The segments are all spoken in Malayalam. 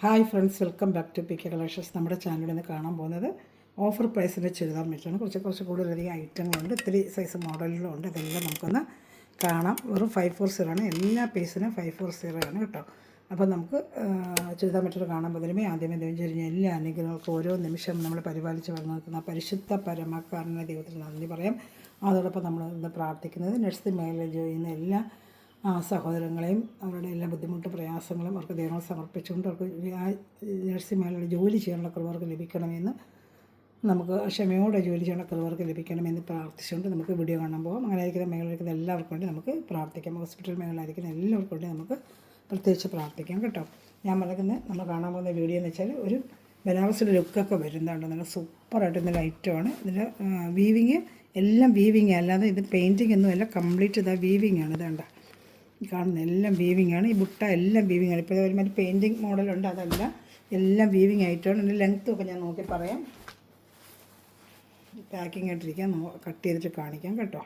Hi friends, welcome back to PK collections. നമ്മുടെ ചാനലിൽ നിന്ന് കാണാൻ പോകുന്നത് ഓഫർ പ്രൈസിൻ്റെ ചുരിദാർ മെറ്റീരിയലാണ്. കുറച്ച് കൂടുതലധികം ഐറ്റങ്ങളുണ്ട്, ഒത്തിരി സൈസ് മോഡലുകളുണ്ട്. ഇതെല്ലാം നമുക്കൊന്ന് കാണാം. വെറും 540 ആണ്. എല്ലാ പീസിനും 540 ആണ് കേട്ടോ. അപ്പോൾ നമുക്ക് ചുരിദാർ മെറ്റീരിയൽ കാണാൻ പോകുന്നതിനുമേ ആദ്യമേ കഴിഞ്ഞാൽ എല്ലാ അനുഗ്രഹങ്ങൾക്കും ഓരോ നിമിഷം നമ്മൾ പരിപാലിച്ച് വളർന്നു നിൽക്കുന്ന പരിശുദ്ധ പരമക്കാരനെ ദൈവത്തിന് നന്ദി പറയാം. അതോടൊപ്പം നമ്മൾ ഇന്ന് പ്രാർത്ഥിക്കുന്നത് നഴ്സിംഗ് മേഖലയിൽ ജോലി ചെയ്യുന്ന എല്ലാ സഹോദരങ്ങളെയും അവരുടെ എല്ലാ ബുദ്ധിമുട്ട് പ്രയാസങ്ങളും അവർക്ക് ദൈവങ്ങൾ സമർപ്പിച്ചുകൊണ്ട് അവർക്ക് നഴ്സിംഗ് മേഖലയിൽ ജോലി ചെയ്യാനുള്ള കൃപർക്ക് ലഭിക്കണമെന്ന് നമുക്ക് ക്ഷമയോടെ ജോലി ചെയ്യാനുള്ള കൃപർക്ക് ലഭിക്കണമെന്ന് പ്രാർത്ഥിച്ചുകൊണ്ട് നമുക്ക് വീഡിയോ കാണാൻ പോകാം. അങ്ങനെ ആയിരിക്കുന്ന മേഖലയിരിക്കുന്ന എല്ലാവർക്കും വേണ്ടി നമുക്ക് പ്രാർത്ഥിക്കാം. ഹോസ്പിറ്റൽ മേഖലയിലായിരിക്കുന്ന എല്ലാവർക്കും വേണ്ടി നമുക്ക് പ്രത്യേകിച്ച് പ്രാർത്ഥിക്കാം കേട്ടോ. ഞാൻ പറയുന്നത് നമ്മൾ കാണാൻ പോകുന്ന വീഡിയോ എന്ന് വെച്ചാൽ ഒരു ബനാറസിൻ്റെ ലുക്കൊക്കെ വരുന്നുണ്ട്. നല്ല സൂപ്പറായിട്ട് നല്ല ഐറ്റമാണ്. ഇതിൻ്റെ വീവിങ് എല്ലാം വീവിങ് അല്ലാതെ ഇത് പെയിൻറ്റിങ് ഒന്നും അല്ല, കംപ്ലീറ്റ് ഇതാ വീവിങ് ആണ്. ഇതാണ്ട കാണുന്ന എല്ലാം വീവിങ് ആണ്. ഈ ബുട്ട എല്ലാം വീവിങ് ആണ്. ഇപ്പോൾ ഒരുമാതിരി പെയിൻറ്റിങ് മോഡലുണ്ട്, അതല്ല, എല്ലാം വീവിങ് ആയിട്ടാണ്. ഇതിൻ്റെ ലെങ്ത്തും ഒക്കെ ഞാൻ നോക്കി പറയാം. പാക്കിംഗ് ആയിട്ടിരിക്കാം, കട്ട് ചെയ്തിട്ട് കാണിക്കാം കേട്ടോ.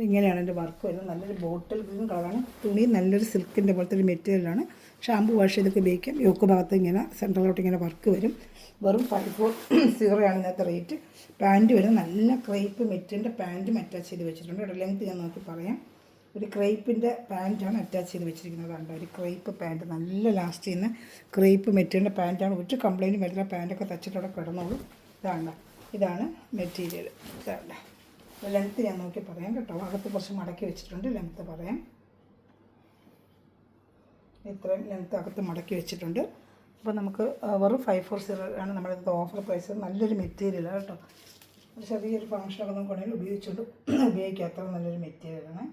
ഇങ്ങനെയാണ് എൻ്റെ വർക്ക് വരുന്നത്. നല്ലൊരു ബോട്ടിൽ ഗ്രീൻ കളറാണ്. തുണി നല്ലൊരു സിൽക്കിൻ്റെ പോലത്തെ ഒരു മെറ്റീരിയലാണ്. ഷാമ്പു വാഷ് ചെയ്തൊക്കെ ഉപയോഗിക്കാം. യോക്ക് ഭാഗത്ത് ഇങ്ങനെ സെൻട്രലോട്ട് ഇങ്ങനെ വർക്ക് വരും. വെറും 540 ആണ് ഇന്നത്തെ റേറ്റ്. പാൻറ്റ് വരും നല്ല ക്രേപ്പ് മെറ്റീരിയലിൻ്റെ പാൻറ്റും അറ്റാച്ച് ചെയ്ത് വെച്ചിട്ടുണ്ട്. ഇവിടെ ലെങ്ത്ത് ഞാൻ നോക്കി പറയാം. ഒരു ക്രേപ്പിൻ്റെ പാൻറ്റാണ് അറ്റാച്ച് ചെയ്ത് വെച്ചിരിക്കുന്നത്. കണ്ടോ, ഒരു ക്രേപ്പ് പാൻറ്റ്, നല്ല ലാസ്റ്റ് ചെയ്യുന്ന ക്രേപ്പ് മെറ്റീരിയലിൻ്റെ പാൻറ്റാണ്. ഒരു കംപ്ലയിൻറ്റും വരില്ല. പാൻറ്റൊക്കെ തച്ചിട്ട് അവിടെ കിടന്നോളൂ. ഇതാണ് മെറ്റീരിയൽ. ഇതാണ്ട ലെങ്ത്ത് ഞാൻ നോക്കി പറയാം കേട്ടോ. അകത്ത് കുറച്ച് മടക്കി വെച്ചിട്ടുണ്ട്. ലെങ്ത്ത് പറയാം. ഇത്രയും ലെങ്ത്ത് അകത്ത് മടക്കി വെച്ചിട്ടുണ്ട്. അപ്പോൾ നമുക്ക് വെറും 540 ആണ് നമ്മുടെ ഓഫർ പ്രൈസ്. നല്ലൊരു മെറ്റീരിയലാണ് കേട്ടോ. ഒരു ചെറിയൊരു ഫംഗ്ഷനൊക്കെ നമുക്ക് ഉണ്ടെങ്കിൽ ഉപയോഗിക്കാം. അത്ര നല്ലൊരു മെറ്റീരിയലാണ്.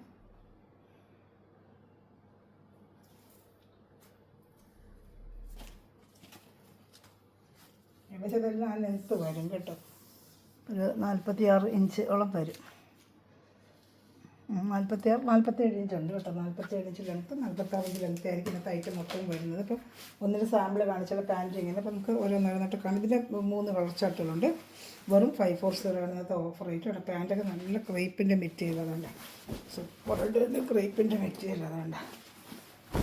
ഏകദേശം ഇതെല്ലാം ആ ലെങ്ത്ത് വരും കേട്ടോ. ഒരു 46 ഇഞ്ചോളം വരും. 47 ഇഞ്ചുണ്ട് കേട്ടോ. 47 ഇഞ്ച് ലെങ്ത്ത്, 46 ഇഞ്ച് ലെങ്ത്ത് ആയിരിക്കും ഇന്നത്തെ ഐറ്റം മൊത്തം വരുന്നത്. അപ്പോൾ ഒന്നൊരു സാമ്പിൾ കാണിച്ചാൽ പാൻറ്റ് ഇങ്ങനെ. അപ്പോൾ നമുക്ക് ഓരോന്നോരോന്നിട്ട് കാണും. ഇതിൻ്റെ 3 കളർ ചാർട്ടുകളുണ്ട്. വെറും 540 ആണ് ഇന്നത്തെ ഓഫർ റേറ്റ്. അവിടെ പാൻറ്റൊക്കെ നല്ല ക്രേപ്പിൻ്റെ മെറ്റീരിയൽ. അതുകൊണ്ട് സൂപ്പറായിട്ട് ക്രേപ്പിൻ്റെ മെറ്റീരിയൽ. അതുകൊണ്ട്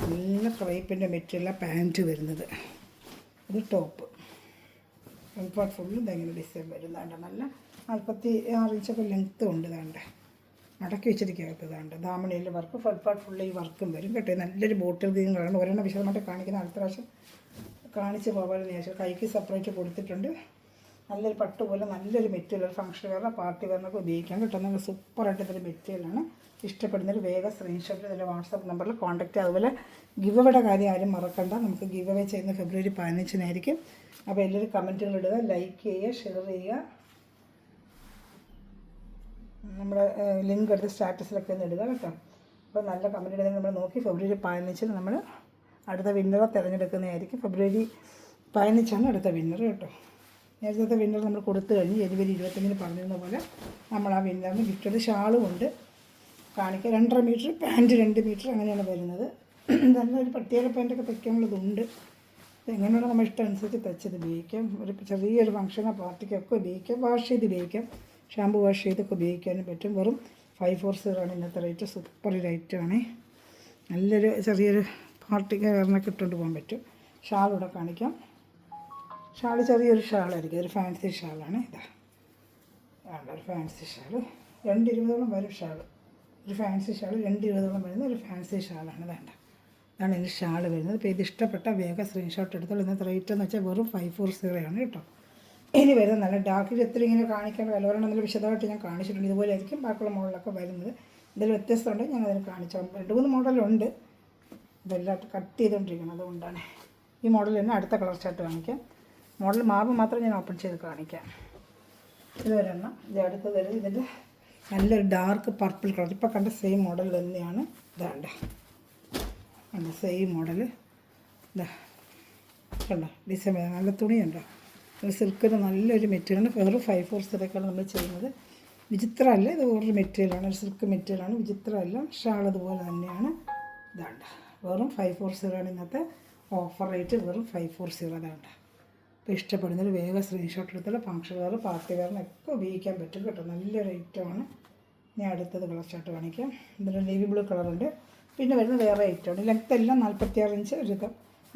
നല്ല ക്രേപ്പിൻ്റെ മെറ്റീരിയലാണ് പാൻറ്റ് വരുന്നത്. ഇത് ടോപ്പ് ഫ്രണ്ട് ഫുള്ളും ഇതെങ്ങനെ ഡിസൈൻ വരുന്നതാണ്ട്. നല്ല 46 ഇഞ്ചൊക്കെ ലെങ്ത്ത് ഉണ്ട്. ഇതാണ്ട് മടക്കി വെച്ചിരിക്കുന്നത്. ദാമണിയിൽ വർക്ക്, ഫ്രണ്ട് പാർട്ട് ഫുള്ള് ഈ വർക്കും വരും കേട്ടോ. നല്ലൊരു ബോട്ടിൽ ഗ്രീൻ കളറാണ്. ഒരെണ്ണം വിശദമായിട്ട് കാണിക്കുന്ന അടുത്ത പ്രാവശ്യം കാണിച്ച് പോകാമെന്ന് വിചാരിച്ചു. കൈക്ക് സെപ്പറേറ്റ് കൊടുത്തിട്ടുണ്ട്. നല്ലൊരു പട്ട് പോലെ നല്ലൊരു മെറ്റീരിയൽ. ഫംഗ്ഷൻ വെയറിനോ പാർട്ടി വെയറിനൊക്കെ ഉപയോഗിക്കാൻ കേട്ടോ. നല്ല സൂപ്പറായിട്ട് ഇതൊരു മെറ്റീരിയലാണ്. ഇഷ്ടപ്പെടുന്നൊരു വേഗം സ്ക്രീൻഷോട്ടിൽ ഇതിൻ്റെ വാട്സാപ്പ് നമ്പറിൽ കോൺടാക്റ്റ് ചെയ്യുക. അതുപോലെ ഗിവ് അവയുടെ കാര്യം ആരും മറക്കണ്ട. നമുക്ക് ഗിവ് അവേ ചെയ്യുന്ന ഫെബ്രുവരി 15-നായിരിക്കും. അപ്പോൾ എല്ലാവരും കമൻറ്റുകൾ ഇടുക, ലൈക്ക് ചെയ്യുക, ഷെയർ ചെയ്യുക. നമ്മുടെ ലിങ്ക് എടുത്ത് സ്റ്റാറ്റസിലൊക്കെ ഒന്ന് ഇടുക കേട്ടോ. അപ്പോൾ നല്ല കമൻറ്റ് ഇടുന്നത് നമ്മൾ നോക്കി ഫെബ്രുവരി 15 നമ്മൾ അടുത്ത വിന്നറെ തിരഞ്ഞെടുക്കുന്നതായിരിക്കും. ഫെബ്രുവരി 15 അടുത്ത വിന്നർ കേട്ടോ. നേരത്തെ വിന്നർ നമ്മൾ കൊടുത്തു കഴിഞ്ഞ് ജനുവരി 25 പറഞ്ഞിരുന്ന പോലെ നമ്മൾ ആ വിന്നറിന് ഗിഫ്റ്റ് ഷാളും ഉണ്ട് കാണിക്കുക. 2.5 മീറ്റർ പാൻറ്റ്, 2 മീറ്റർ അങ്ങനെയാണ് വരുന്നത്. നല്ലൊരു പ്രത്യേക പാൻറ്റൊക്കെ തയ്ക്കാനുള്ളതുണ്ട്. എങ്ങനെയാണ് നമ്മൾ ഇഷ്ടം അനുസരിച്ച് തച്ചത് ഉപയോഗിക്കാം. ഒരു ചെറിയൊരു ഫംഗ്ഷനോ പാർട്ടിക്കൊക്കെ ഉപയോഗിക്കാം. വാഷ് ചെയ്ത് ഉപയോഗിക്കാം. ഷാമ്പു വാഷ് ചെയ്തൊക്കെ ഉപയോഗിക്കാനും പറ്റും. വെറും 540 ആണ് ഇന്നത്തെ റേറ്റ്. സൂപ്പർ റേറ്റാണ്. നല്ലൊരു ചെറിയൊരു പാർട്ടിക്ക് വേറെന്നൊക്കെ ഇട്ടുകൊണ്ട് പോകാൻ പറ്റും. ഷാളിവിടെ കാണിക്കാം. ഷാൾ ചെറിയൊരു ഷാളായിരിക്കും. ഒരു ഫാൻസി ഷാളാണ്. ഒരു ഫാൻസി ഷാൾ 220 വരും. ഷാൾ ഒരു ഫാൻസി ഷാൾ 220 വരുന്ന ഒരു ഫാൻസി ഷാളാണ്. ഇതാണ് ഇതിൻ്റെ ഷാൾ വരുന്നത്. ഇപ്പോൾ ഇത് ഇഷ്ടപ്പെട്ട വേഗം സ്ക്രീൻഷോട്ട് എടുത്തോളൂ. ഇന്നത്തെ റേറ്റ് എന്ന് വെച്ചാൽ വെറും 540 ആണ് കേട്ടോ. ഇനി വരുന്നത് നല്ല ഡാർക്ക് എത്ര ഇങ്ങനെ കാണിക്കേണ്ട വിലവരണം നല്ല വിശദമായിട്ട് ഞാൻ കാണിച്ചിട്ടുണ്ട്. ഇതുപോലെ ആയിരിക്കും ബാക്കിയുള്ള മോഡലൊക്കെ വരുന്നത്. ഇതിൽ വ്യത്യസ്തമുണ്ട്. ഞാൻ അതിന് കാണിച്ചു. 2-3 മോഡലുണ്ട്. ഇതെല്ലാം കട്ട് ചെയ്തുകൊണ്ടിരിക്കണം. അതുകൊണ്ടാണ് ഈ മോഡൽ തന്നെ അടുത്ത കളർ ചാർട്ട് കാണിക്കാം. മോഡൽ മാറുമ്പോൾ മാത്രം ഞാൻ ഓപ്പൺ ചെയ്ത് കാണിക്കാം. ഇത് ഒരെണ്ണം. ഇത് അടുത്തത് വരുന്നത് ഇതിൻ്റെ നല്ലൊരു ഡാർക്ക് പർപ്പിൾ കളർ. ഇപ്പോൾ കണ്ട സെയിം മോഡൽ തന്നെയാണ്. ഇതാണ്ട് സെയിം മോഡൽ. കണ്ടോ ഡിസൈൻ നല്ല തുണിയുണ്ടോ. സിൽക്കിന് നല്ലൊരു മെറ്റീരിയലാണ്. വെറും 540 നമ്മൾ ചെയ്യുന്നത്. വിചിത്രമല്ല, ഇത് വേറൊരു മെറ്റീരിയലാണ്. ഒരു സിൽക്ക് മെറ്റീരിയലാണ്. വിചിത്രമല്ല. ഷാൾ അതുപോലെ തന്നെയാണ്. ഇതാണ്ട് വെറും 540 ആണ് ഇന്നത്തെ ഓഫർ റേറ്റ്. വെറും 540. അതാണ്ട്. അപ്പോൾ ഇഷ്ടപ്പെടുന്നൊരു വേഗം സ്ക്രീൻഷോട്ട് എടുത്താൽ ഫംഗ്ഷൻ വെയർ, പാർട്ടി വെയറിനൊക്കെ ഉപയോഗിക്കാൻ പറ്റും കേട്ടോ. നല്ലൊരു ഐറ്റമാണ്. ഞാൻ അടുത്തത് കളർ ചാർട്ട് കാണിക്കാം. ഇതിൻ്റെ നേവി ബ്ലൂ കളറുണ്ട്. പിന്നെ വരുന്ന വേറെ ഐറ്റമാണ്. ലെങ്ത്ത് എല്ലാം 46 ഇഞ്ച് ഒരു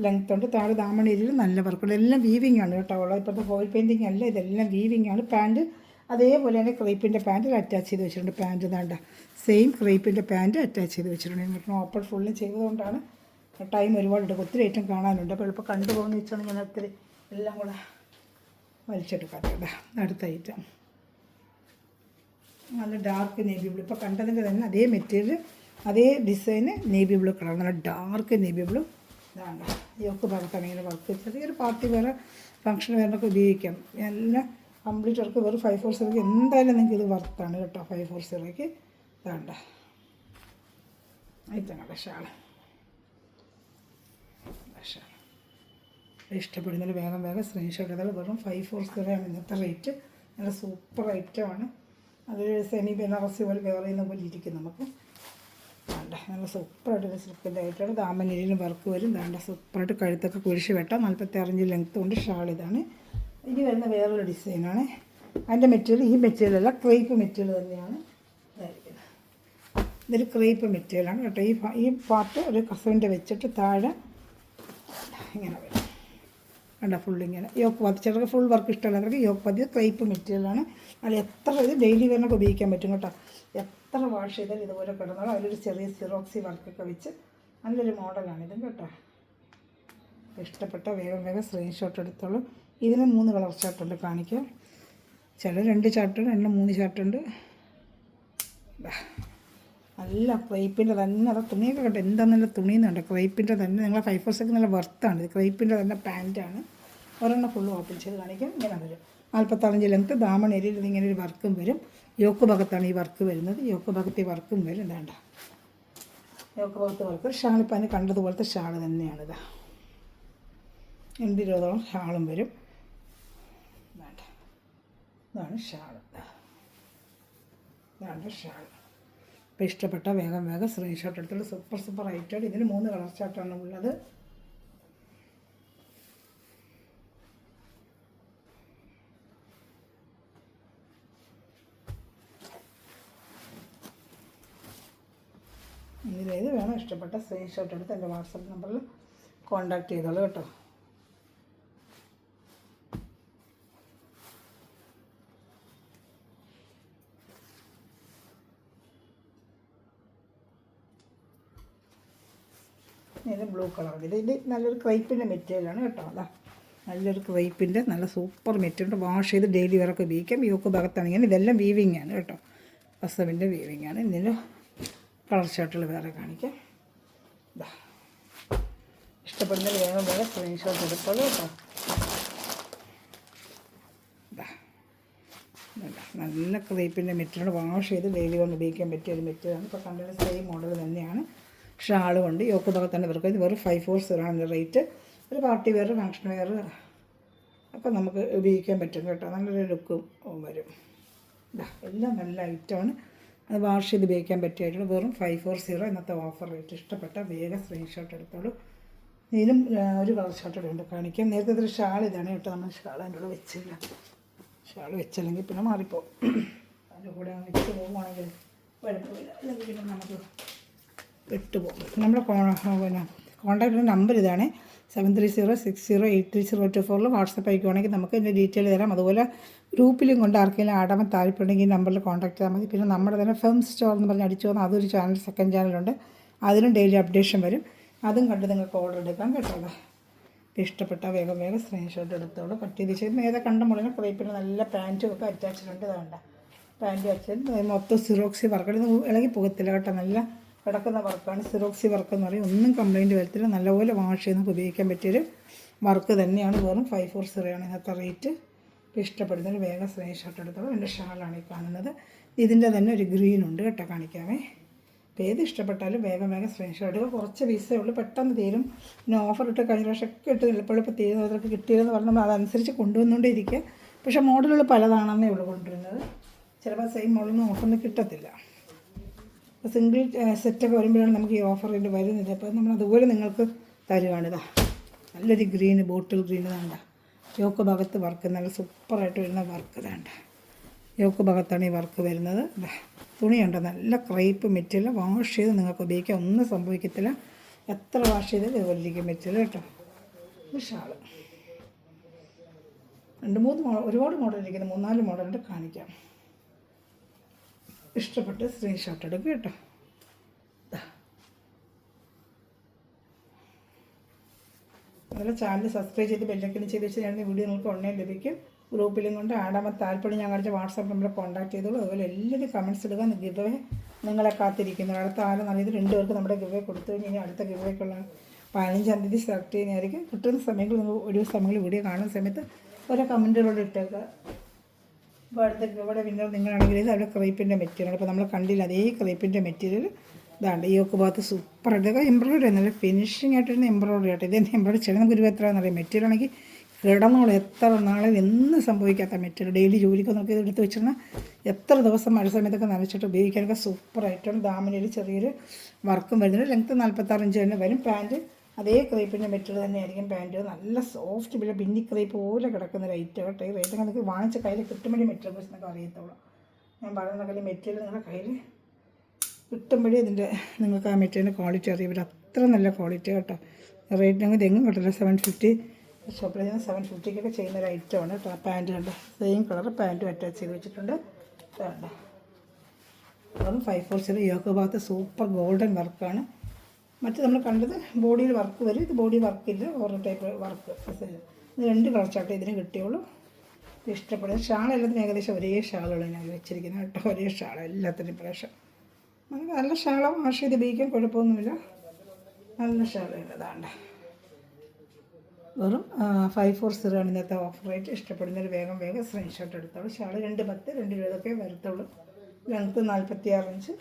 ലെങ്ത്ത് ഉണ്ട്. താഴെ ദാമണേരിയിൽ നല്ല വർക്കുണ്ട്. എല്ലാം വീവിങ് ആണ് കേട്ടോ. ഇപ്പോഴത്തെ ഫോയിൽ പെയിൻറ്റിങ് അല്ല, ഇതെല്ലാം വീവിങ് ആണ്. പാൻറ്റ് അതേപോലെ തന്നെ ക്രേപ്പിൻ്റെ പാൻറ്റ് അറ്റാച്ച് ചെയ്ത് വെച്ചിട്ടുണ്ട്. പാൻറ്റ് വേണ്ട സെയിം ക്രേപ്പിൻ്റെ പാൻറ്റ് അറ്റാച്ച് ചെയ്ത് വെച്ചിട്ടുണ്ട്. നമുക്ക് ഓപ്പൺ ഫുള്ളും ചെയ്തതുകൊണ്ടാണ് ടൈം ഒരുപാട് എടുക്കും. ഒത്തിരി ഐറ്റം കാണാനുണ്ട്. അപ്പോൾ ഇപ്പോൾ കണ്ടുപോകുന്ന വെച്ചാൽ ഞാൻ ഒത്തിരി എല്ലാം കൂടെ വലിച്ചെടുക്കാറുണ്ട്. അടുത്ത ഐറ്റം നല്ല ഡാർക്ക് നേവി ബ്ലൂ. ഇപ്പോൾ കണ്ടതിൻ്റെ തന്നെ അതേ മെറ്റീരിയൽ അതേ ഡിസൈന് നേവി ബ്ലൂ കളർ, നല്ല ഡാർക്ക് നേവി ബ്ലൂ. ഇതാണ് യോക്ക് ഭാഗത്താണ് ഇങ്ങനെ വർക്ക്. ചെറിയൊരു പാർട്ടി വേറെ ഫംഗ്ഷൻ വേറൊക്കെ ഉപയോഗിക്കാം. എല്ലാം കംപ്ലീറ്റ് വർക്ക് വെറും 540 എന്തായാലും നിങ്ങൾക്ക് ഇത് വർത്താണ് കേട്ടോ. 540 ഇതാണ്ട ഐറ്റങ്ങളുടെ ഷാൾ. ഇഷ്ടപ്പെടുന്നതിൽ വേഗം വേഗം സ്ക്രീൻഷോട്ട് ചെയ്താൽ വെറും 540 ആണ് ഇന്നത്തെ റേറ്റ്. നല്ല സൂപ്പർ ഐറ്റമാണ്. അതൊരു സെമി ബനാറസി പോലെ വേറെ ചെയ്യുന്ന പോലെ ഇരിക്കും നമുക്ക്. വേണ്ട നല്ല സൂപ്പറായിട്ട് സിൽക്കിൻ്റെ ഐറ്റമാണ്. ദാമനേരിയിലും വർക്ക് വരും. വേണ്ട സൂപ്പറായിട്ട് കഴുത്തൊക്കെ കുരിശ് വെട്ടാം. 46 ഇഞ്ച് ലെങ്ത്ത് കൊണ്ട് ഷാൾ ഇതാണ്. ഇനി വരുന്ന വേറൊരു ഡിസൈനാണ്. അതിൻ്റെ മെറ്റീരിയൽ ഈ മെറ്റീരിയലല്ല, ക്രേപ്പ് മെറ്റീരിയൽ തന്നെയാണ് ഇതായിരിക്കുന്നത്. ഇതൊരു ക്രേപ്പ് മെറ്റീരിയലാണ് കേട്ടോ. ഈ പാർട്ട് ഒരു കസവിൻ്റെ വെച്ചിട്ട് താഴെ ഇങ്ങനെ വരും. കണ്ട ഫുള്ളിങ്ങനെ യോക്ക് പാത്തി. ചിലർക്ക് ഫുൾ വർക്ക് ഇഷ്ടമുള്ളവർക്ക് യോക്ക് പാത്തി ക്രേപ്പ് മെറ്റീരിയലാണ്. അതിൽ എത്ര ഇത് ഡെയിലി വെയറിനൊക്കെ ഉപയോഗിക്കാൻ പറ്റും കേട്ടോ. എത്ര വാഷ് ചെയ്താൽ ഇതുപോലെ കിടന്നാലും അതിലൊരു ചെറിയ സിറോക്സി വർക്കൊക്കെ വെച്ച് നല്ലൊരു മോഡലാണിതും കേട്ടോ. ഇഷ്ടപ്പെട്ട വേഗം വേഗം സ്ക്രീൻഷോട്ട് എടുത്തോളൂ. ഇതിന് 3 കളർ ചാർട്ടുണ്ട് കാണിക്കാം. ചില 2 ചാർട്ടുണ്ട്, 3 ചാർട്ടുണ്ട്. നല്ല ക്രേപ്പിൻ്റെ തന്നെ അത് തുണിയൊക്കെ കണ്ടോ എന്താ നല്ല തുണിയെന്നുണ്ട്. ക്രേപ്പിൻ്റെ തന്നെ നിങ്ങളെ 540 നല്ല വർത്താണ്. ഇത് ക്രേപ്പിൻ്റെ തന്നെ പാൻറ്റാണ്. ഒരെണ്ണം ഫുള്ള് ഓപ്പൺ ചെയ്ത് കാണിക്കാം. ഇങ്ങനെ വരും. 46 ഇഞ്ച് ലെങ്ത്ത്. ദാമണേരിയിൽ ഇതിങ്ങനെ ഒരു വർക്കും വരും. യോക്ക് ഭാഗത്താണ് ഈ വർക്ക് വരുന്നത്. യോക്ക് ഭാഗത്ത് ഈ വർക്കും വരും. വേണ്ട യോക്ക് ഭാഗത്ത് വർക്ക്. ഷാളിപ്പാന് കണ്ടതുപോലത്തെ ഷാൾ തന്നെയാണിത്. 80-20 ഷാളും വരും. വേണ്ട ഇതാണ് ഷാൾ. ഇതാണ് ഷാൾ. അപ്പോൾ ഇഷ്ടപ്പെട്ട വേഗം വേഗം സ്ക്രീൻഷോട്ട് എടുത്തിട്ട് സൂപ്പർ ഐറ്റമാണ്. ഇതിന് 3 കളർ ചാർട്ടാണ് ഉള്ളത്. ഇതിലേത് വേണം ഇഷ്ടപ്പെട്ട സ്ക്രീൻഷോട്ട് എടുത്ത് എൻ്റെ വാട്സപ്പ് നമ്പറിൽ കോൺടാക്ട് ചെയ്തോളൂ കേട്ടോ. ഇത് ബ്ലൂ കളർ. ഇത് നല്ലൊരു ക്രൈപ്പിൻ്റെ മെറ്റീരിയലാണ് കേട്ടോ. അതാ നല്ലൊരു ക്രൈപ്പിൻ്റെ നല്ല സൂപ്പർ മെറ്റീരിയൽ. വാഷ് ചെയ്ത് ഡെയിലി വെയറൊക്കെ ഉപയോഗിക്കാം. യോക്ക് ഭാഗത്താണെങ്കിൽ ഇതെല്ലാം വീവിങ് ആണ് കേട്ടോ. കസവിൻ്റെ വീവിങ് ആണ്. ഇതിന് കളർ ഷർട്ടുകൾ വേറെ കാണിക്കാം. ഇതാ ഇഷ്ടപ്പെടുന്നതിൽ വേഗം വേറെ സ്ക്രീൻഷോട്ട് എടുത്തോളൂ കേട്ടോ. ഇതാ നല്ല ക്രേപ്പിൻ്റെ മെറ്റീരിയൽ വാഷ് ചെയ്ത് ഡെയിലി കൊണ്ട് ഉപയോഗിക്കാൻ പറ്റിയ ഒരു മെറ്റീരിയലാണ്. ഇപ്പോൾ കണ്ടൊരു സെയിം മോഡൽ തന്നെയാണ്. ഷാളും ഉണ്ട്. യോക്ക് ഭാഗത്താണ് ഇവർക്ക്. ഇത് വെറും 540 ആണ് റേറ്റ്. ഒരു പാർട്ടി വെയർ ഫങ്ഷൻ വെയർ ഒക്കെ നമുക്ക് ഉപയോഗിക്കാൻ പറ്റും കേട്ടോ. നല്ലൊരു ലുക്കും വരും. ഇതാ എല്ലാം നല്ല ഐറ്റമാണ്. അത് വാഷ് ചെയ്ത് ഉപയോഗിക്കാൻ പറ്റിയായിട്ട് വെറും 540 ഇന്നത്തെ ഓഫർ റേറ്റ്. ഇഷ്ടപ്പെട്ട വേഗം സ്ക്രീൻഷോട്ട് എടുത്തോളൂ. ഇതിലും ഒരു കളർ ഷർട്ട് ഉണ്ട് കാണിക്കാം. നേരത്തെ ഒരു ഷാൾ ഇതാണ് കേട്ടോ. നമ്മൾ ഷാൾ അതിൻ്റെ കൂടെ വെച്ചില്ല. ഷാൾ വെച്ചില്ലെങ്കിൽ പിന്നെ മാറിപ്പോകും. അതിൻ്റെ കൂടെ വെച്ച് പോകുവാണെങ്കിൽ കുഴപ്പമില്ല. അല്ലെങ്കിൽ പിന്നെ നമുക്ക് വിട്ടുപോകും. നമ്മുടെ കോൺടാക്റ്റ് നമ്പർ ഇതാണ് 7306083024 വാട്സപ്പ് അയക്കുവാണെങ്കിൽ നമുക്ക് ഇതിൻ്റെ ഡീറ്റെയിൽ തരാം. അതുപോലെ ഗ്രൂപ്പിലും കൊണ്ട് ആർക്കെങ്കിലും ആടാൻ താല്പര്യമുണ്ടെങ്കിൽ ഈ നമ്പറിൽ കോൺടാക്ട് ചെയ്താൽ മതി. പിന്നെ നമ്മുടെ തന്നെ ഫെം സ്റ്റോർ എന്ന് പറഞ്ഞ് അടിച്ചു വന്നാൽ അതൊരു ചാനൽ, സെക്കൻഡ് ചാനലുണ്ട്. അതിലും ഡെയിലി അപ്ഡേഷൻ വരും. അതും കണ്ട് നിങ്ങൾക്ക് ഓർഡർ എടുക്കാം കേട്ടോ. ഇഷ്ടപ്പെട്ട വേഗം വേഗം സ്ക്രീൻഷോട്ട് എടുത്തോളൂ. കട്ട് ചെയ്ത് ചെയ്ത് നേരെ കണ്ട മുകളിൽ ക്രേപ്പിൽ നല്ല പാൻറ്റും ഒക്കെ അറ്റാച്ചിട്ടുണ്ട്. ഇതാണ്ട പാൻറ്റ് അറ്റാച്ച് മൊത്തം സിറോക്സി വർക്കാണ്. ഇത് ഇളകി പോകത്തില്ല കേട്ടോ. നല്ല കിടക്കുന്ന വർക്കാണ്. സിറോക്സി വർക്ക് എന്ന് പറയും. ഒന്നും കംപ്ലയിൻറ്റ് വരത്തില്ല. നല്ലപോലെ വാഷ് ചെയ്ത് നമുക്ക് ഉപയോഗിക്കാൻ പറ്റിയൊരു വർക്ക് തന്നെയാണ്. വെറും 540 ആണ് ഇന്നത്തെ റേറ്റ്. ഇപ്പോൾ ഇഷ്ടപ്പെടുന്നതിന് വേഗം സ്ക്രീൻഷോട്ട് എടുത്തോളൂ. എൻ്റെ ഷാളാണ് ഈ കാണുന്നത്. ഇതിൻ്റെ തന്നെ ഒരു ഗ്രീനുണ്ട് കേട്ടോ. കാണിക്കാമേ. അപ്പോൾ ഏത് ഇഷ്ടപ്പെട്ടാലും വേഗം വേഗം സ്ക്രീൻഷോട്ട് എടുക്കുക. കുറച്ച് പീസേ ഉള്ളൂ, പെട്ടെന്ന് തീരും. പിന്നെ ഓഫർ ഇട്ട് കഴിഞ്ഞ പ്രാവശ്യമൊക്കെ ഇട്ട് ചിലപ്പോൾ തീരുന്നവർക്ക് കിട്ടിയതെന്ന് പറഞ്ഞാൽ അതനുസരിച്ച് കൊണ്ടുവന്നുകൊണ്ടിരിക്കുക. പക്ഷേ മോഡലുകൾ പലതാണെന്നേ ഉള്ളൂ കൊണ്ടുവരുന്നത്. ചിലപ്പോൾ സെയിം മോഡലൊന്നും ഓഫറിന് കിട്ടത്തില്ല. അപ്പോൾ സിംഗിൾ സെറ്റൊക്കെ വരുമ്പോഴാണ് നമുക്ക് ഈ ഓഫർ ഇതിൻ്റെ വരുന്നത്. അപ്പോൾ നമ്മൾ അതുപോലെ നിങ്ങൾക്ക് തരുവാണിതാ. നല്ലൊരു ഗ്രീന്, ബോട്ടിൽ ഗ്രീന് വേണ്ട. യോക്ക് ഭാഗത്ത് വർക്ക് നല്ല സൂപ്പറായിട്ട് വരുന്ന വർക്ക് വേണ്ട. യോക്ക് ഭാഗത്താണ് ഈ വർക്ക് വരുന്നത്. തുണിയുണ്ട്, നല്ല ക്രേപ്പ് മെറ്റീരിയൽ. വാഷ് ചെയ്ത് നിങ്ങൾക്ക് ഉപയോഗിക്കാം, ഒന്നും സംഭവിക്കത്തില്ല. എത്ര വാഷ് ചെയ്ത് ഇതുപോലിരിക്കും മെറ്റീരിയൽ കേട്ടോ. ഇത് ഷാള് 2-3 ഒരുപാട് മോഡൽ ഇരിക്കുന്നത്, 3-4 മോഡലുണ്ട്, കാണിക്കാം. ഇഷ്ടപ്പെട്ട് സ്ക്രീൻഷോട്ട് എടുക്കുക കേട്ടോ. അതുപോലെ ചാനൽ സബ്സ്ക്രൈബ് ചെയ്ത് ബെല്ലൈക്കൺ ചെയ്ത് വെച്ച് ഞാൻ വീഡിയോ നിങ്ങൾക്ക് ഉടനെ ലഭിക്കും. ഗ്രൂപ്പിലും കൊണ്ട് ആടാൻ താല്പര്യം ഞാൻ കാണിച്ച വാട്സാപ്പ് നമ്പറിൽ കോൺടാക്ട് ചെയ്തോളൂ. അതുപോലെ എല്ലാവരും കമൻറ്റ്സ് ഇടുക. ഗിവ് അവേ നിങ്ങളെ കാത്തിരിക്കുന്നു. അടുത്ത ആരും നല്ലത് 2 പേർക്ക് നമ്മുടെ ഗിവ് അവേ കൊടുത്തു കഴിഞ്ഞ് ഇനി അടുത്ത ഗിവ് അവേക്കുള്ള 15-ാം തീയതി സെലക്ട് ചെയ്യുന്നതായിരിക്കും. കിട്ടുന്ന സമയങ്ങളിൽ നിങ്ങൾ ഒരു സമയങ്ങളിൽ വീഡിയോ കാണുന്ന സമയത്ത് ഓരോ കമൻറ്റുകളോട് ഇട്ടേക്കുക. അപ്പോൾ അടുത്ത ഇവിടെ വിന്നർ നിങ്ങളാണെങ്കിൽ ഇത് അവിടെ ക്രേപ്പിൻ്റെ മെറ്റീരിയൽ. അപ്പോൾ നമ്മൾ കണ്ടില്ല അതേ ക്രേപ്പിൻ്റെ മെറ്റീരിയൽ ഇതാണ്ട്. ഈ ഒക്കെ ഭാഗത്ത് സൂപ്പർ ഇതൊക്കെ എംബ്രോയിഡറി നല്ല ഫിനിഷിംഗ് ആയിട്ടിരുന്ന എംബ്രോയിഡറി ആയിട്ട്. ഇത് എംബ്രോയിഡറി ചെയ്യണം. നമുക്ക് ഒരു എത്രയാണെന്നറിയാം. മെറ്റീരിയൽ ആണെങ്കിൽ കിടന്നോളൂ, എത്ര നാളെ ഒന്നും സംഭവിക്കാത്ത മെറ്റീരിയൽ. ഡെയിലി ജോലിക്ക് നമുക്ക് ഇതെടുത്ത് വെച്ചിരുന്നാൽ എത്ര ദിവസം മഴ സമയത്തൊക്കെ നനച്ചിട്ട് ഉപയോഗിക്കാനൊക്കെ സൂപ്പറായിട്ടാണ്. ദാമിനൊരു ചെറിയൊരു വർക്കും വരുന്നുണ്ട്. ലെങ്ത്ത് 46 ഇഞ്ച് തന്നെ വരും. പാൻറ്റ് അതേ ക്രേപ്പിൻ്റെ മെറ്റീരിയൽ തന്നെയായിരിക്കും. പാൻറ്റ് നല്ല സോഫ്റ്റ്, പിന്നെ ബിന്നി ക്രേപ്പ് പോലെ കിടക്കുന്ന ഒരു ഐറ്റം കേട്ടോ. ഈ റേറ്റ് നിങ്ങൾക്ക് വാങ്ങിച്ച കയ്യിൽ കിട്ടുമ്പോഴേ മെറ്റീരിയൽ കുറിച്ച് നിങ്ങൾക്ക് അറിയത്തുള്ളൂ. ഞാൻ പറയുന്ന കയ്യിൽ മെറ്റീരിയൽ നിങ്ങളുടെ കയ്യിൽ കിട്ടുമ്പോഴേ ഇതിൻ്റെ നിങ്ങൾക്ക് ആ മെറ്റീരിയലിൻ്റെ ക്വാളിറ്റി അറിയാം. അത്ര നല്ല ക്വാളിറ്റി കേട്ടോ. റേറ്റ് ഞങ്ങൾക്ക് എങ്ങും കിട്ടില്ല. 750 ഷോപ്പിൽ ഞാൻ 750-ക്കൊക്കെ ചെയ്യുന്ന ഒരു ഐറ്റമാണ് കേട്ടോ. പാൻറ്റ് കണ്ട് സെയിം കളർ പാൻറ്റും അറ്റാച്ച് ചെയ്ത് വെച്ചിട്ടുണ്ട്. വേണ്ട അതും 540 യോക്ക് ഭാഗത്ത് സൂപ്പർ ഗോൾഡൻ വർക്കാണ്. മറ്റ് നമ്മൾ കണ്ടത് ബോഡിയിൽ വർക്ക് വരും. ഇത് ബോഡി വർക്കില്ല, ഓരോ ടൈപ്പ് വർക്ക്. ഇത് 2 കളർ ചാർട്ട് ഇതിന് കിട്ടിയുള്ളൂ. ഇഷ്ടപ്പെടുന്നത് ഷാൾ എല്ലാത്തിനും ഏകദേശം ഒരേ ഷാളുകൾ ഞാൻ വെച്ചിരിക്കുന്നത് കേട്ടോ. ഒരേ ഷാൾ എല്ലാത്തിനും പ്രാവശ്യം നമുക്ക് നല്ല ഷാള വാഷ് ചെയ്ത് ഉപയോഗിക്കാൻ കുഴപ്പമൊന്നുമില്ല. നല്ല ഷാളുള്ളതാണ്ട്. വെറും 540 ആണ് ഇന്നത്തെ ഓഫർ റേറ്റ്. ഇഷ്ടപ്പെടുന്നൊരു വേഗം സ്ക്രീൻഷോട്ട് എടുത്തോളൂ. ഷാൾ 210, 220 വരത്തുള്ളൂ. Length 46 inch.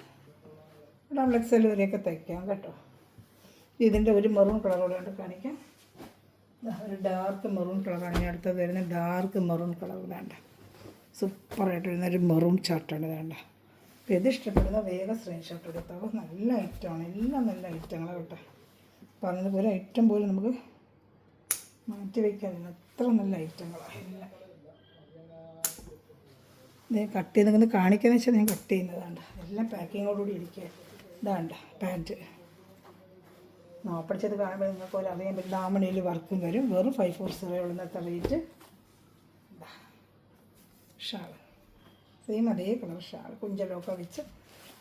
ഡബിൾ എക്സൽ വരെയൊക്കെ തയ്ക്കാം കേട്ടോ. ഇതിൻ്റെ ഒരു മെറൂൺ കളറോടെ കൊണ്ട് കാണിക്കാം. ഒരു ഡാർക്ക് മെറൂൺ കളറാണ് ഇനി അടുത്തത് വരുന്നത്. ഡാർക്ക് മെറൂൺ കളർ വേണ്ട, സൂപ്പറായിട്ട് വരുന്നൊരു മെറൂൺ ചാർട്ടാണ് വേണ്ട. അപ്പോൾ ഇത് ഇഷ്ടപ്പെടുന്ന വേഗം സ്ക്രീൻഷോട്ട് എടുത്താൽ നല്ല ഐറ്റമാണ്. എല്ലാം നല്ല ഐറ്റങ്ങളാണ് കേട്ടോ. പറഞ്ഞതുപോലെ ഐറ്റം പോലും നമുക്ക് മാറ്റി വയ്ക്കാനില്ല, അത്ര നല്ല ഐറ്റങ്ങളാണ് എല്ലാം. ഇത് കട്ട് ചെയ്ത് കാണിക്കാന്ന് വെച്ചാൽ ഞാൻ കട്ട് ചെയ്യുന്നതാണ്ട്. എല്ലാം പാക്കിങ്ങോടുകൂടി ഇരിക്കുക. ഇതാണ്ട് പാൻറ്റ് നോപ്പടിച്ചത് കാണുമ്പോൾ നിങ്ങൾക്ക് പോലെ അറിയാൻ പറ്റും. ദാമണിയിൽ വർക്കും വരും. വെറും 540 ഉള്ളന്നത്തെ റേറ്റ്. ഷാൾ സെയിം അതേ കളർ ഷാൾ, കുഞ്ചലൊക്കെ വെച്ച്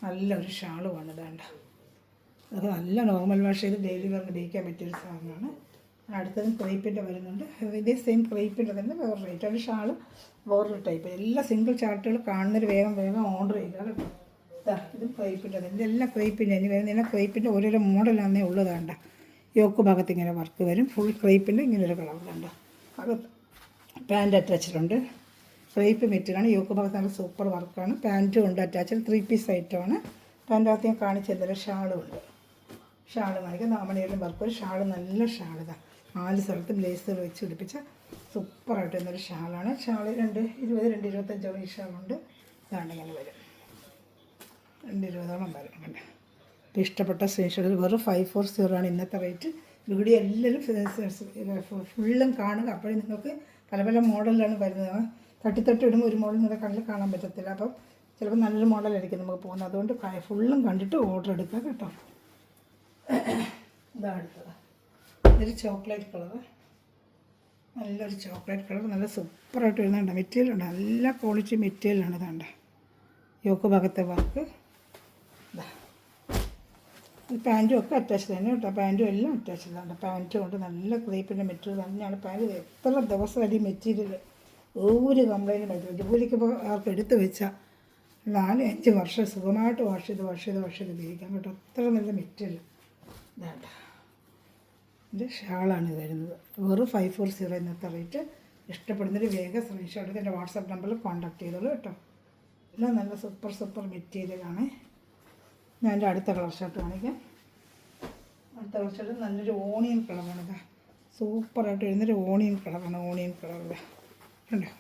നല്ലൊരു ഷാളുമാണ്. ഇതാണ്ട് അതൊക്കെ നല്ല നോർമൽ വാഷ് ചെയ്ത് ഡെയിലി വെയറിന് ഉപയോഗിക്കാൻ പറ്റിയൊരു സാധനമാണ്. അടുത്തതും ക്രേപ്പിൻ്റെ വരുന്നുണ്ട്. ഇതേ സെയിം ക്രേപ്പിൻ്റെ തന്നെ വേറെ റേറ്റ്. ഒരു ഷാള് വേറൊരു ടൈപ്പ്. എല്ലാ സിംഗിൾ ചാർട്ടുകൾ കാണുന്നൊരു വേഗം ഓർഡർ ചെയ്യുക കേട്ടോ. ഇത് ക്രേപ്പിൻ്റെ തന്നെ, എല്ലാം ക്രേപ്പിൻ്റെ ഇനി വരുന്ന ക്രേപ്പിൻ്റെ ഓരോരോ മോഡലാണെന്നേ ഉള്ളതാണ്ട. യോക്ക് ഭാഗത്ത് ഇങ്ങനെ വർക്ക് വരും. ഫുൾ ക്രേപ്പിൻ്റെ ഇങ്ങനൊരു കളറുണ്ട്. അകത്ത് പാൻറ്റ് അറ്റാച്ചിട്ടുണ്ട്. ക്രേപ്പ് മെറ്റീരിയലാണ്. യോക്ക് ഭാഗത്ത് നല്ല സൂപ്പർ വർക്കാണ്. പാൻറ്റും ഉണ്ട് അറ്റാച്ച്. 3 പീസ് ഐറ്റമാണ്. പാൻറ്റകത്ത് ഞാൻ കാണിച്ചു തരുന്നത്. ഷാളും ഉണ്ട്. ഷാൾ കാണിക്കാം. നാമണിയിലും വർക്ക് ഒരു ഷാൾ, നല്ല ഷാൾ. ഇതാ 4 സ്ഥലത്തും ലേസുകൾ വെച്ച് പിടിപ്പിച്ച സൂപ്പറായിട്ട് വരുന്നൊരു ഷാളാണ്. ഷാൾ 220, 225 ഈ ഷാളുണ്ട്. ഇതാണ്ട് ഇങ്ങനെ വരും. 220 വരും. കണ്ടേ. അപ്പോൾ ഇഷ്ടപ്പെട്ട സ്ക്രീൻഷോട്ട് വെറും 540 ആണ് ഇന്നത്തെ റേറ്റ്. വീഡിയോ എല്ലാവരും ഫുള്ളും കാണുക. അപ്പോഴേ നിങ്ങൾക്ക് പല മോഡലിലാണ് വരുന്നത്. തട്ടി ഇടുമ്പോൾ ഒരു മോഡൽ നിങ്ങളുടെ കണ്ണിൽ കാണാൻ പറ്റത്തില്ല. അപ്പം ചിലപ്പോൾ നല്ലൊരു മോഡലായിരിക്കും നമുക്ക് പോകുന്നത്. അതുകൊണ്ട് ഫുള്ളും കണ്ടിട്ട് ഓർഡർ എടുക്കുക കേട്ടോ. ഇതാണ് അടുത്തത്. ഇതൊരു ചോക്ലേറ്റ് കളർ, നല്ലൊരു ചോക്ലേറ്റ് കളർ. നല്ല സൂപ്പറായിട്ട് വരുന്നുണ്ട്. മെറ്റീരിയൽ ഉണ്ട്, നല്ല ക്വാളിറ്റി മെറ്റീരിയലാണ്. ഇതാണ്ട് യോക്ക് ഭാഗത്തെ വർക്ക്. ഇതാ പാൻറ്റും ഒക്കെ അറ്റാച്ച് തന്നെ കേട്ടോ. പാൻറ്റും എല്ലാം അറ്റാച്ച് ചെയ്താണ്. പാൻറ്റും കൊണ്ട് നല്ല ക്രേപ്പിൻ്റെ മെറ്റീരിയൽ തന്നെയാണ് പാൻറ്റ്. എത്ര ദിവസം അടി മെറ്റീരിയൽ ഒരു കംപ്ലൈൻറ്റും പറ്റില്ല. ജോലിക്ക് ഇപ്പോൾ ആർക്ക് എടുത്ത് വെച്ചാൽ 4-5 വർഷം സുഖമായിട്ട് വാഷ് ചെയ്ത് ഉപയോഗിക്കാം കേട്ടോ. അത്ര നല്ല മെറ്റീരിയൽ. ഇതാണ്ട ഇത് ഷാളാണ് വരുന്നത്. വെറും 540 ഇന്നത്തെ റേറ്റ്. ഇഷ്ടപ്പെടുന്നൊരു വേഗം സ്ക്രീൻഷോട്ട് എടുത്ത് എൻ്റെ വാട്സാപ്പ് നമ്പറിൽ കോൺടാക്ട് ചെയ്തോളൂ കേട്ടോ. എല്ലാം നല്ല സൂപ്പർ മെറ്റീരിയലാണ്. ഞാൻ എൻ്റെ അടുത്ത കളർ ഷർട്ട് കാണിക്കാം. അടുത്ത കളർ ഷർട്ട് നല്ലൊരു ഓണിയൻ കളറാണ്. ഇതാ സൂപ്പറായിട്ട് വരുന്നൊരു ഓണിയൻ കളറാണ്. ഓണിയൻ കളറിൽ കണ്ടോ,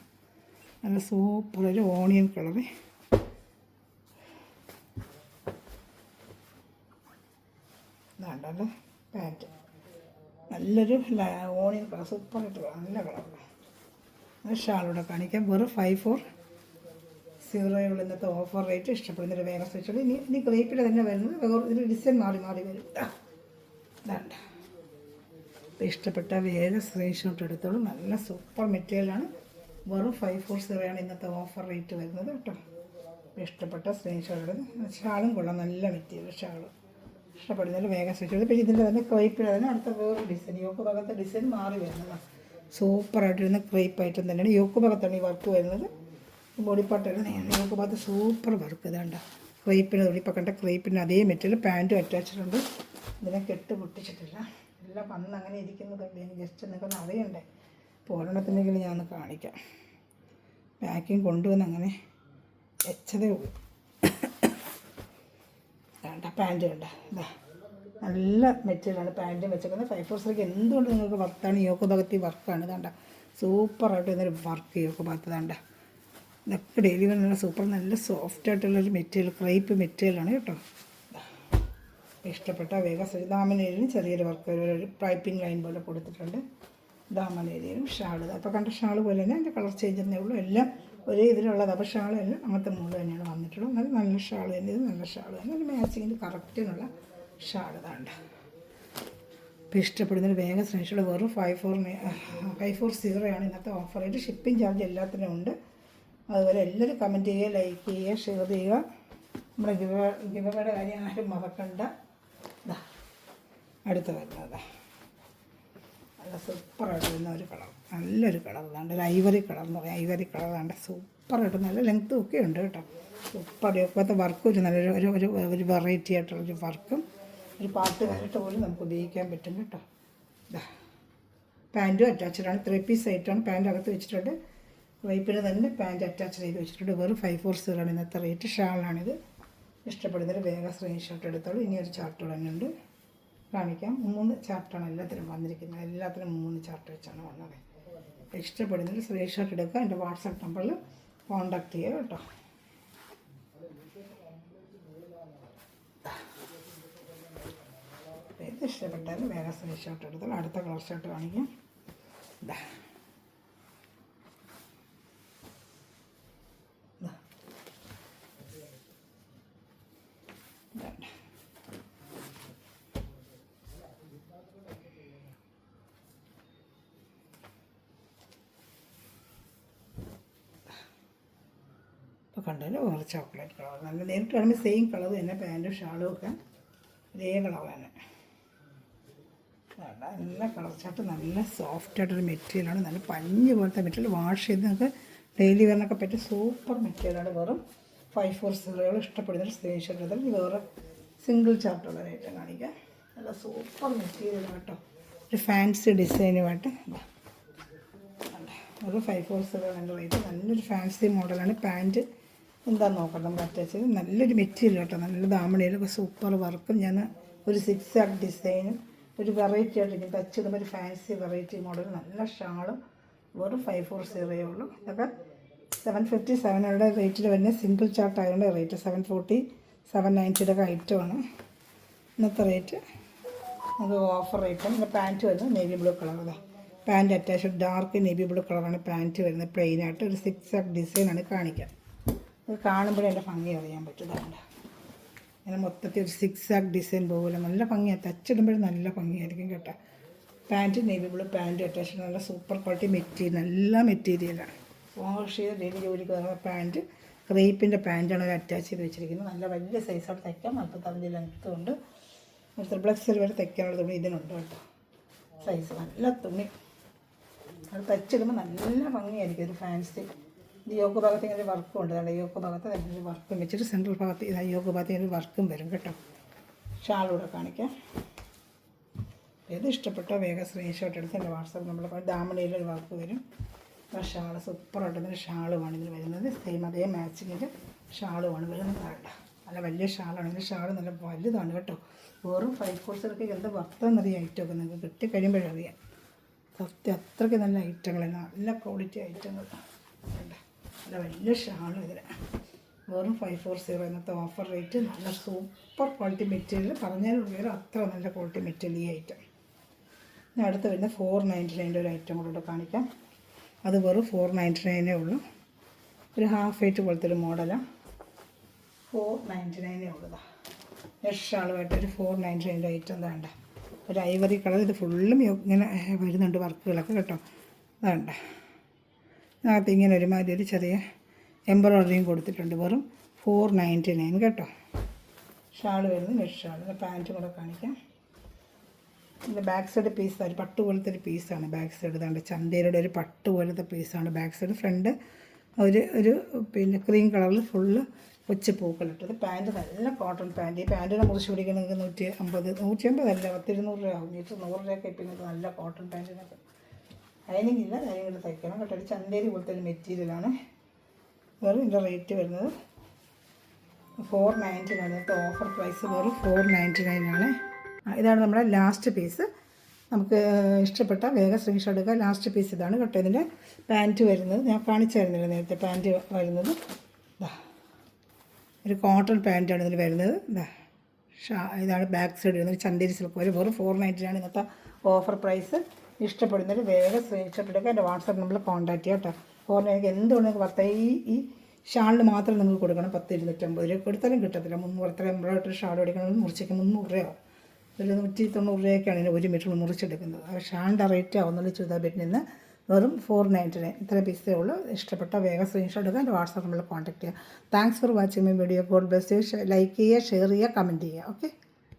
നല്ല സൂപ്പറൊരു ഓണിയൻ കളറ്. ഇതാണ്ടല്ലോ പാൻറ്റ്, നല്ലൊരു ഓണിയൻ കളർ, സൂപ്പറായിട്ട് നല്ല കളറാണ്. ഷാളൂടെ കാണിക്കാം. വെറും 540 സീറോയുള്ള ഇന്നത്തെ ഓഫർ റേറ്റ്. ഇഷ്ടപ്പെടുന്നൊരു വേഗം സ്വിച്ചുകൾ. ഇനി ക്രേപ്പിൽ തന്നെ വരുന്നത് വേറെ ഇതിൻ്റെ ഡിസൈൻ മാറി മാറി വരും. ഇതാണ്ട് ഇഷ്ടപ്പെട്ട വേഗം സ്ക്രീൻഷോട്ട് എടുത്തോളൂ. നല്ല സൂപ്പർ മെറ്റീരിയലാണ്. വെറും 540 ഇന്നത്തെ ഓഫർ റേറ്റ് വരുന്നത് കേട്ടോ. ഇഷ്ടപ്പെട്ട സ്ക്രീൻഷോട്ട് എടുത്ത് ഷാളും കൊള്ളാം. നല്ല മെറ്റീരിയൽ ഷാൾ. ഇഷ്ടപ്പെടുന്നതിൽ വേഗം സ്വിച്ചുകൾ. പിന്നെ ഇതിൻ്റെ തന്നെ ക്രേപ്പിൽ തന്നെ അടുത്ത വേറൊരു ഡിസൈൻ യോക്ക് ഭാഗത്തെ ഡിസൈൻ മാറി വരുന്നതാണ്. സൂപ്പറായിട്ടിരുന്ന ക്രേപ്പ് ഐറ്റം തന്നെയാണ്. യോക്ക് ഭാഗത്താണ് ഈ വർക്ക് വരുന്നത്. ബോഡി പാർട്ടാണ് യോക്ക് ഭാഗത്ത് സൂപ്പർ വർക്ക്. ഇതാണ്ട ക്രേപ്പിന് ഇപ്പോൾ കണ്ട ക്രേപ്പിന് അതേ മെറ്റീരിയൽ പാൻറ്റും അറ്റാച്ച്ഡ് ഉണ്ട്. ഇതിനെ കെട്ട് പൊട്ടിച്ചിട്ടില്ല. എല്ലാം വന്ന് അങ്ങനെ ഇരിക്കുന്നതുകൊണ്ട് എനിക്ക് ജസ്റ്റ് നിങ്ങൾക്കൊന്ന് അറിയണ്ടേ. ഇപ്പോൾ ഒരെണ്ണത്തിനെങ്കിലും ഞാനൊന്ന് കാണിക്കാം. പാക്കിങ് കൊണ്ടുവന്ന് അങ്ങനെ വെച്ചതേ ഉള്ളൂ. വേണ്ട പാൻറ്റ് വേണ്ട. ഇതാ നല്ല മെറ്റീരിയലാണ് പാൻറ്റും വെച്ചേക്കുന്നത്. 540 എന്തുകൊണ്ട് നിങ്ങൾക്ക് വർത്താണ്. യോക്ക് ഭാഗത്ത് ഈ വർക്കാണ്. ഇതാണ്ട സൂപ്പറായിട്ട് ഇന്നൊരു വർക്ക് യോക്ക് ഭാഗത്ത് ഇതാണ്ട. ഇതൊക്കെ ഡെയിലി നല്ല സൂപ്പർ നല്ല സോഫ്റ്റായിട്ടുള്ളൊരു മെറ്റീരിയൽ ക്രേപ്പ് മെറ്റീരിയലാണ് കേട്ടോ. ഇഷ്ടപ്പെട്ട വേഗം ദാമനേരിയലും ചെറിയൊരു വർക്ക് ഒരു പൈപ്പിംഗ് ലൈൻ പോലെ കൊടുത്തിട്ടുണ്ട്. ദാമനേരിയലും ഷാള് അപ്പോൾ കണ്ട ഷാള് പോലെ തന്നെ അതിൻ്റെ കളർ ചേഞ്ച് തന്നെ ഉള്ളൂ. എല്ലാം ഒരേ ഇതിലുള്ളത്. അപ്പോൾ ഷാളെല്ലാം അങ്ങനത്തെ മൂട് തന്നെയാണ് വന്നിട്ടുള്ളത്. നല്ല നല്ല ഷാൾ തന്നെ. ഇത് നല്ല ഷാൾ തന്നെ. ഒരു മാച്ചിങ്ങിൻ്റെ കറക്റ്റിനുള്ള ഷാൾ ഇതാണ്ട്. അപ്പോൾ ഇഷ്ടപ്പെടുന്നതിന് വേഗം സ്ക്രീൻഷോട്ട്. വെറും 540 ഇന്നത്തെ ഓഫർ റേറ്റ്. ഷിപ്പിംഗ് ചാർജ് എല്ലാത്തിനും ഉണ്ട്. അതുപോലെ എല്ലാവരും കമൻറ്റ് ചെയ്യുക, ലൈക്ക് ചെയ്യുക, ഷെയർ ചെയ്യുക. നമ്മുടെ ഗിവയുടെ കാര്യം ആരും മറക്കണ്ട. അടുത്ത വരുന്നത് നല്ല സൂപ്പറായിട്ട് വരുന്ന ഒരു കളർ. നല്ലൊരു കളർ ഇതാണ്ട്. ഒരു ഐവറി കളർ എന്ന് പറയാം. ഐവറി കളർ ഇതാണ്ട് സൂപ്പറായിട്ട് നല്ല ലെങ്ത്തും ഒക്കെ ഉണ്ട് കേട്ടോ. സൂപ്പർ ഇപ്പോഴത്തെ വർക്കും ഒരു നല്ലൊരു ഒരു ഒരു വെറൈറ്റി ആയിട്ടുള്ളൊരു വർക്കും ഒരു പാട്ടുകാരായിട്ട് പോലും നമുക്ക് ഉപയോഗിക്കാൻ പറ്റും കേട്ടോ. ഇതാ പാൻറ്റും അറ്റാച്ച്ഡാണ്. 3 പീസ് ആയിട്ടാണ് പാൻറ്റ് അകത്ത് വെച്ചിട്ടുണ്ട്. വൈപ്പിന് തന്നെ പാൻറ്റ് അറ്റാച്ച് ചെയ്ത് വെച്ചിട്ടുണ്ട്. വെറും 540 ഇന്നത്തെ റേറ്റ്. ഷാളാണിത്. ഇഷ്ടപ്പെടുന്നൊരു വേഗം സ്ക്രീൻഷോട്ട് എടുത്തോളൂ. ഇനി ഒരു ചാർട്ട് തന്നെയുണ്ട് കാണിക്കാം. 3 ചാർട്ടാണ് എല്ലാത്തിനും വന്നിരിക്കുന്നത്. എല്ലാത്തിനും 3 ചാർട്ട് വെച്ചാണ് വന്നത്. ഇഷ്ടപ്പെടുന്നൊരു സ്ക്രീൻഷോട്ട് എടുക്കുക. എൻ്റെ വാട്സാപ്പ് നമ്പറിൽ കോൺടാക്റ്റ് ചെയ്യുക കേട്ടോ. ഇത് ഇഷ്ടപ്പെട്ടാലും വേഗം സ്ക്രീൻഷോട്ട് എടുത്തോളൂ. അടുത്ത കളർ ഷർട്ട് കാണിക്കാം. ഇതാ ഇപ്പോൾ കണ്ടാൽ വേറെ ചോക്ലേറ്റ് കളർ. നല്ല നേരിട്ട് കാണുമ്പോൾ സെയിം കളർ തന്നെ. പാൻറ്റും ഷാളും ഒക്കെ ഒരേ കളർ തന്നെ. നല്ല കളർ ചാർട്ട്. നല്ല സോഫ്റ്റായിട്ടൊരു മെറ്റീരിയലാണ്. നല്ല പഞ്ഞ് പോലത്തെ മെറ്റീരിയൽ. വാഷ് ചെയ്ത് നമുക്ക് ഡെയിലി വെയറിനൊക്കെ പറ്റിയ സൂപ്പർ മെറ്റീരിയലാണ്. വെറും 540 ഇഷ്ടപ്പെടുന്നൊരു സ്ക്രീൻഷോട്ട് എടുത്താൽ വേറെ സിംഗിൾ ചാർട്ടുള്ള ഐറ്റം കാണിക്കാം. നല്ല സൂപ്പർ മെറ്റീരിയൽ കേട്ടോ. ഒരു ഫാൻസി ഡിസൈനുമായിട്ട് ഒരു 540 എൻ്റെ റേറ്റ്. നല്ലൊരു ഫാൻസി മോഡലാണ്. പാൻറ്റ് എന്താണെന്ന് നോക്കാം നമ്മൾ അറ്റാച്ച് ചെയ്ത്. നല്ലൊരു മെറ്റീരിയൽ കേട്ടോ. നല്ല ദാമണിയിലൊക്കെ സൂപ്പർ വർക്കും. ഞാൻ ഒരു 6 ആർട്ട് ഡിസൈനും ഒരു വെറൈറ്റി ആയിട്ട് ടച്ച് ഇടുമ്പോൾ ഒരു ഫാൻസി വെറൈറ്റി മോഡൽ. നല്ല ഷാളും. വെറും 540 ഉള്ളൂ. ഇതൊക്കെ 757 റേറ്റിൽ വരുന്ന സിംഗിൾ ചാർട്ട് ആയതുകൊണ്ട് റേറ്റ് 740 790 ഐറ്റമാണ് ഇന്നത്തെ റേറ്റ്. അത് ഓഫർ റേറ്റാണ്. പിന്നെ പാൻറ്റ് വരുന്നത് navy blue colour. Pant attached dark navy blue കളറാണ് പാൻറ്റ് വരുന്നത്. പ്ലെയിനായിട്ട് ഒരു 6 ആർട്ട് ഡിസൈനാണ് കാണിക്കാൻ. അത് കാണുമ്പോഴേ എൻ്റെ ഭംഗി അറിയാൻ പറ്റുന്നതാണ്. അങ്ങനെ മൊത്തത്തിൽ ഒരു 6 ആർട്ട് ഡിസൈൻ പോലെ നല്ല ഭംഗിയാണ്. തച്ചിടുമ്പോഴും നല്ല ഭംഗിയായിരിക്കും കേട്ടോ. Pant navy blue pant attached. നല്ല സൂപ്പർ ക്വാളിറ്റി മെറ്റീരിയൽ. നല്ല മെറ്റീരിയലാണ്. വാഷ് ചെയ്ത് ഡെയിലി ജോലിക്ക് വരുന്ന പാൻറ്റ്. ക്രേപ്പിൻ്റെ പാൻറ്റാണ് അവർ അറ്റാച്ച് ചെയ്ത് വെച്ചിരിക്കുന്നത്. നല്ല വലിയ സൈസോടെ തയ്ക്കാം. 45 ലെങ്ത്തും ഉണ്ട്. ഒരു ത്രിപ്ലക്സിൽ വരെ തയ്ക്കാനുള്ള തുണി ഇതിനുണ്ട് കേട്ടോ. സൈസ് നല്ല തുണി. അത് തച്ചിടുമ്പോൾ നല്ല ഭംഗിയായിരിക്കും. ഒരു ഫാൻസി. ഇത് യോക്ക് ഭാഗത്ത് ഇങ്ങനെ ഒരു വർക്കും ഉണ്ട്. അതായത് യോക്ക് ഭാഗത്ത് ഒരു വർക്കും വെച്ചിട്ട് സെൻട്രൽ ഭാഗത്ത് ഇത് യോക്ക് ഭാഗത്ത് ഇങ്ങനെ ഒരു വർക്കും വരും കേട്ടോ. ഷാളൂടെ കാണിക്കാം. ഏത് ഇഷ്ടപ്പെട്ടോ വേഗം സ്ക്രീൻഷോട്ട് എടുത്ത് എൻ്റെ വാട്സാപ്പ് നമ്പറിൽ ദാമണിയിലൊരു വർക്ക് വരും. ആ ഷാൾ സൂപ്പറായിട്ടൊരു ഷാളുമാണ് ഇതിൽ വരുന്നത്. സെയിം അതേ മാച്ചിങ്ങിൻ്റെ ഷാളുമാണ് വരുന്നത് കേട്ടോ. നല്ല വലിയ ഷാളാണ്. ഇതിൻ്റെ ഷാൾ നല്ല വലുതാണ് കേട്ടോ. വെറും 540 എന്ത് വർത്താന്നറിയ ഐറ്റമൊക്കെ നിങ്ങൾക്ക് കിട്ടിക്കഴിയുമ്പോഴറിയാം. സത്യം അത്രയ്ക്ക് നല്ല ഐറ്റങ്ങളല്ല. നല്ല ക്വാളിറ്റി ഐറ്റങ്ങൾ. നല്ല വലിയ ഷാൾ ഇതിന്. വെറും 540 ഇന്നത്തെ ഓഫർ റേറ്റ്. നല്ല സൂപ്പർ ക്വാളിറ്റി മെറ്റീരിയൽ. പറഞ്ഞാലും വേറെ അത്ര നല്ല ക്വാളിറ്റി മെറ്റീരിയൽ ഈ ഐറ്റം. ഞാൻ അടുത്ത് വരുന്ന 499 ഒരു ഐറ്റം കൂടെ കാണിക്കാം. അത് വെറും 499 ഉള്ളൂ. ഒരു ഹാഫ് വെയ്റ്റ് പോലത്തെ ഒരു മോഡലാണ്. 499 ഉള്ളതാണ്. നെറ്റ് ഷാളുമായിട്ട് ഒരു 499 ഐറ്റം വേണ്ട. ഒരു ഐവറി കളർ. ഇത് ഫുള്ളും ഇങ്ങനെ വരുന്നുണ്ട് വർക്കുകളൊക്കെ കേട്ടോ. വേണ്ട അതിനകത്ത് ഇങ്ങനെ ഒരുമാതിരി ഒരു ചെറിയ എംബ്രോയ്ഡറിയും കൊടുത്തിട്ടുണ്ട്. വെറും 499 കേട്ടോ. ഷാൾ വരുന്നത് നെറ്റ് ഷാൾ. പാൻറ്റും കൂടെ കാണിക്കാം. ഇതിൻ്റെ ബാക്ക് സൈഡ് പീസ് ഒരു പട്ട് പോലത്തെ ഒരു പീസാണ്. ബാക്ക് സൈഡ് ഇതാണ്ട് ചന്തേരുടെ ഒരു പട്ട് പോലത്തെ പീസാണ് ബാക്ക് സൈഡ്. ഫ്രണ്ട് ഒരു പിന്നെ ക്രീം കളറിൽ ഫുള്ള് കൊച്ചു പൂക്കളിട്ടത്. പാൻറ്റ് നല്ല കോട്ടൺ പാൻറ്റ്. ഈ പാൻറ്റിനെ മുറിച്ച് പിടിക്കണമെങ്കിൽ 150 അല്ല 200 രൂപ ആവും. മീറ്റർ 100 രൂപയൊക്കെ ഇപ്പിക്കുന്നത് നല്ല കോട്ടൺ പാൻറ്റിനൊക്കെ. ലൈനിങ് ഇല്ല, ലൈനിങ് തയ്ക്കണം കേട്ടോ. ഒരു ചന്തേരി പോലത്തെ ഒരു മെറ്റീരിയലാണ്. വെറും ഇതിൻ്റെ റേറ്റ് വരുന്നത് 499. ഇന്നത്തെ ഓഫർ പ്രൈസ് വെറും 499 ആണ്. ഇതാണ് നമ്മുടെ ലാസ്റ്റ് പീസ്. നമുക്ക് ഇഷ്ടപ്പെട്ട വേഗം സ്ക്രീൻഷോട്ട് എടുക്കുക. ലാസ്റ്റ് പീസ് ഇതാണ് കേട്ടോ. ഇതിൻ്റെ പാൻറ്റ് വരുന്നത് ഞാൻ കാണിച്ചായിരുന്നില്ല നേരത്തെ. പാൻറ്റ് വരുന്നത് ഒരു കോട്ടൺ പാൻറ്റാണ് ഇതിൽ വരുന്നത്. ഇതാണ് ബാക്ക് സൈഡ് വരുന്നത്. ചന്തേരി സിൽക്ക് വരെ വെറും 499 ആണ് ഇന്നത്തെ ഓഫർ പ്രൈസ്. ഇഷ്ടപ്പെടുന്നൊരു വേഗം സ്ക്രീൻഷോട്ട് എടുക്കുക. എൻ്റെ വാട്സാപ്പ് നമ്പറിൽ കോൺടാക്ട് ചെയ്യാം കേട്ടോ. 499 എന്തുകൊണ്ട് നിങ്ങൾക്ക് വർത്ത ഈ ഷാളിന് മാത്രം നിങ്ങൾക്ക് കൊടുക്കണം. 10-250 രൂപ കൊടുത്താലും കിട്ടത്തില്ല. 300 എംബ്രോയ്ഡറി ഷാൾ മേടിക്കണമെങ്കിൽ മുറിച്ചേക്ക് 300 രൂപയാവും. ഒരു 190 രൂപയ്ക്കാണ് ഇതിന് 1 മീറ്റർ മുറിച്ചെടുക്കുന്നത്. ഷാളിൻ്റെ റേറ്റ് ആവുന്നുള്ളൂ ചുരിദാർ ബെറ്റിൽ നിന്ന് വെറും 499. ഇത്ര പീസേ ഉള്ളൂ. ഇഷ്ടപ്പെട്ട വേഗം സ്ക്രീൻഷോട്ട് എടുക്കുക. എൻ്റെ വാട്സാപ്പ് നമ്പറിൽ കോൺടാക്ട് ചെയ്യുക. Thanks for watching my video. God bless you. Like ചെയ്യുക, ഷെയർ ചെയ്യുക, കമൻറ്റ് ചെയ്യുക. ഓക്കെ.